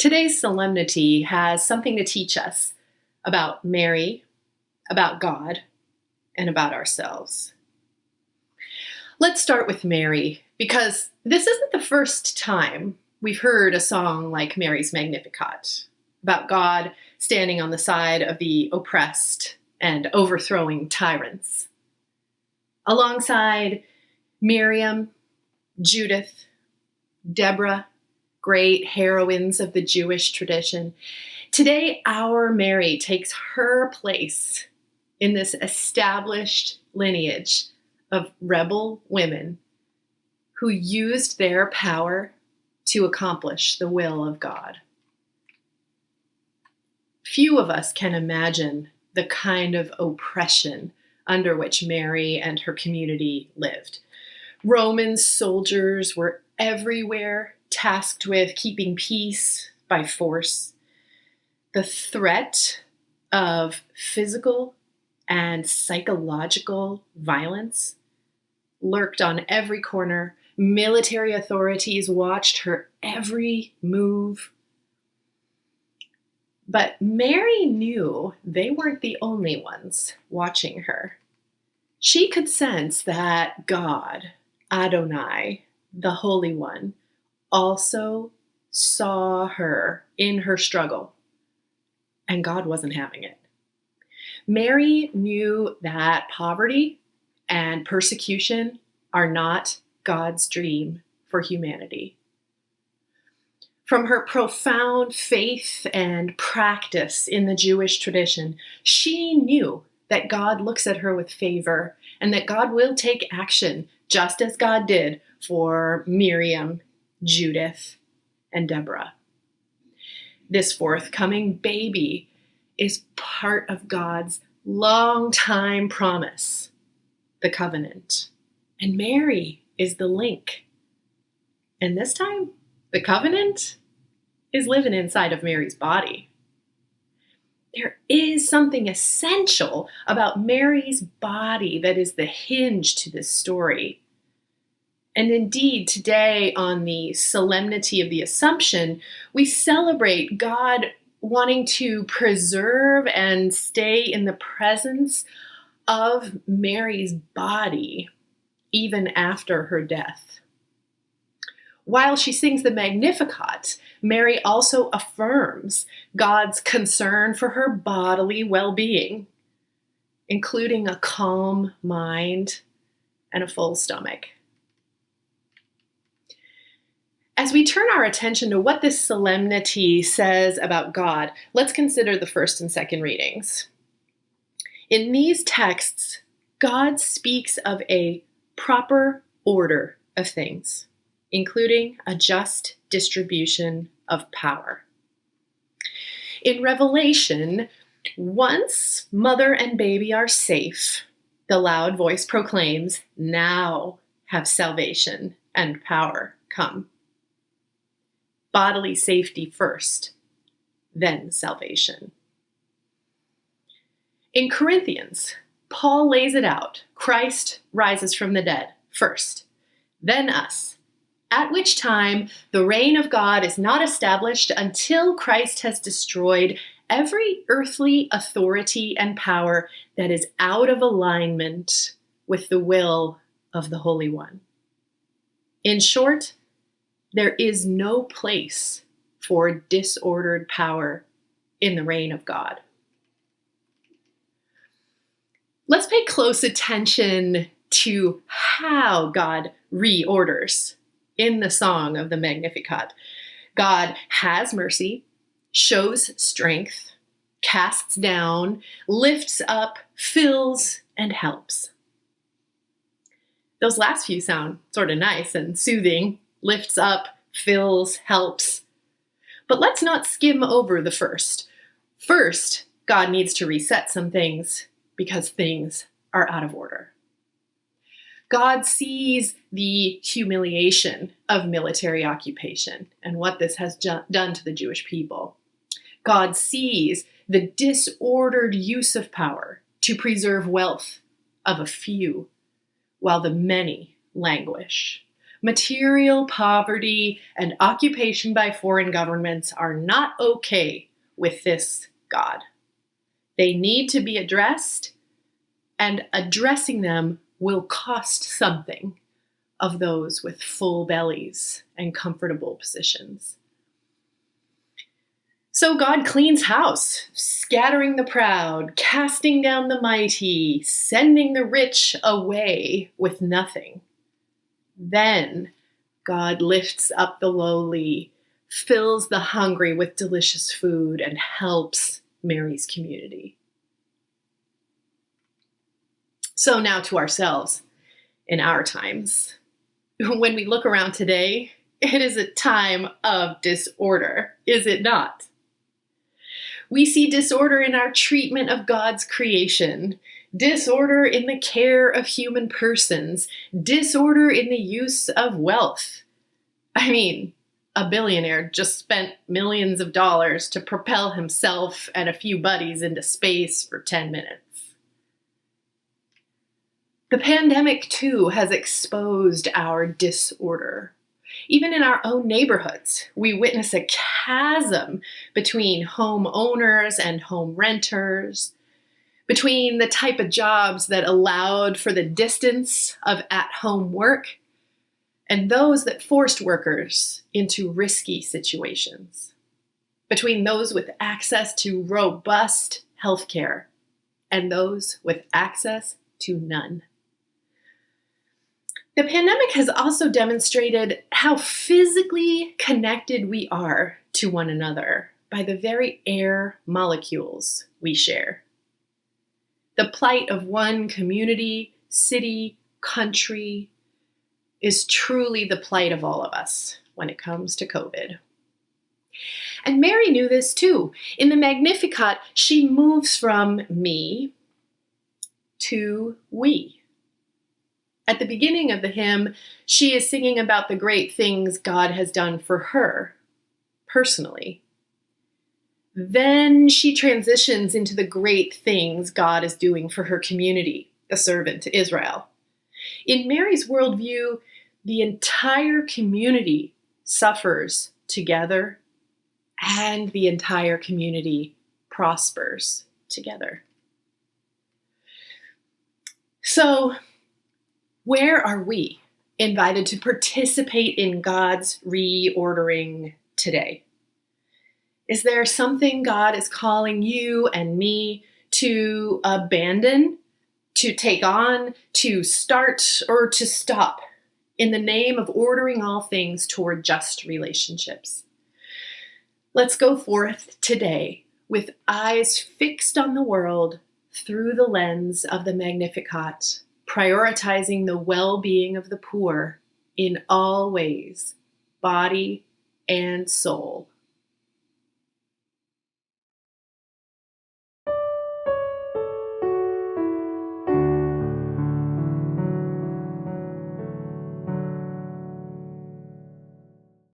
Today's Solemnity has something to teach us about Mary, about God, and about ourselves. Let's start with Mary, because this isn't the first time we've heard a song like Mary's Magnificat, about God standing on the side of the oppressed and overthrowing tyrants. Alongside Miriam, Judith, Deborah, great heroines of the Jewish tradition, today our Mary takes her place in this established lineage of rebel women who used their power to accomplish the will of God. Few of us can imagine the kind of oppression under which Mary and her community lived. Roman soldiers were everywhere, tasked with keeping peace by force. The threat of physical and psychological violence lurked on every corner. Military authorities watched her every move. But Mary knew they weren't the only ones watching her. She could sense that God, Adonai, the Holy One, also saw her in her struggle, and God wasn't having it. Mary knew that poverty and persecution are not God's dream for humanity. From her profound faith and practice in the Jewish tradition, she knew that God looks at her with favor and that God will take action, just as God did for Miriam, Judith, and Deborah. This forthcoming baby is part of God's long-time promise, the covenant. And Mary is the link. And this time, the covenant is living inside of Mary's body. There is something essential about Mary's body that is the hinge to this story. And indeed, today on the Solemnity of the Assumption, we celebrate God wanting to preserve and stay in the presence of Mary's body even after her death. While she sings the Magnificat, Mary also affirms God's concern for her bodily well-being, including a calm mind and a full stomach. As we turn our attention to what this solemnity says about God, let's consider the first and second readings. In these texts, God speaks of a proper order of things, including a just distribution of power. In Revelation, once mother and baby are safe, the loud voice proclaims, "Now have salvation and power come." Bodily safety first, then salvation. In Corinthians, Paul lays it out. Christ rises from the dead first, then us, at which time the reign of God is not established until Christ has destroyed every earthly authority and power that is out of alignment with the will of the Holy One. In short, there is no place for disordered power in the reign of God. Let's pay close attention to how God reorders in the song of the Magnificat. God has mercy, shows strength, casts down, lifts up, fills, and helps. Those last few sound sort of nice and soothing. Lifts up, fills, helps. But let's not skim over the first. First, God needs to reset some things because things are out of order. God sees the humiliation of military occupation and what this has done to the Jewish people. God sees the disordered use of power to preserve wealth of a few while the many languish. Material poverty and occupation by foreign governments are not okay with this God. They need to be addressed, and addressing them will cost something of those with full bellies and comfortable positions. So God cleans house, scattering the proud, casting down the mighty, sending the rich away with nothing. Then God lifts up the lowly, fills the hungry with delicious food, and helps Mary's community. So now to ourselves in our times. When we look around today, it is a time of disorder, is it not? We see disorder in our treatment of God's creation, disorder in the care of human persons, disorder in the use of wealth. I mean, a billionaire just spent millions of dollars to propel himself and a few buddies into space for 10 minutes. The pandemic, too, has exposed our disorder. Even in our own neighborhoods, we witness a chasm between homeowners and home renters, between the type of jobs that allowed for the distance of at-home work and those that forced workers into risky situations, between those with access to robust healthcare and those with access to none. The pandemic has also demonstrated how physically connected we are to one another by the very air molecules we share. The plight of one community, city, country is truly the plight of all of us when it comes to COVID. And Mary knew this too. In the Magnificat, she moves from me to we. At the beginning of the hymn, she is singing about the great things God has done for her, personally. Then she transitions into the great things God is doing for her community, the servant to Israel. In Mary's worldview, the entire community suffers together, and the entire community prospers together. So, where are we invited to participate in God's reordering today? Is there something God is calling you and me to abandon, to take on, to start, or to stop in the name of ordering all things toward just relationships? Let's go forth today with eyes fixed on the world through the lens of the Magnificat, prioritizing the well-being of the poor in all ways, body and soul,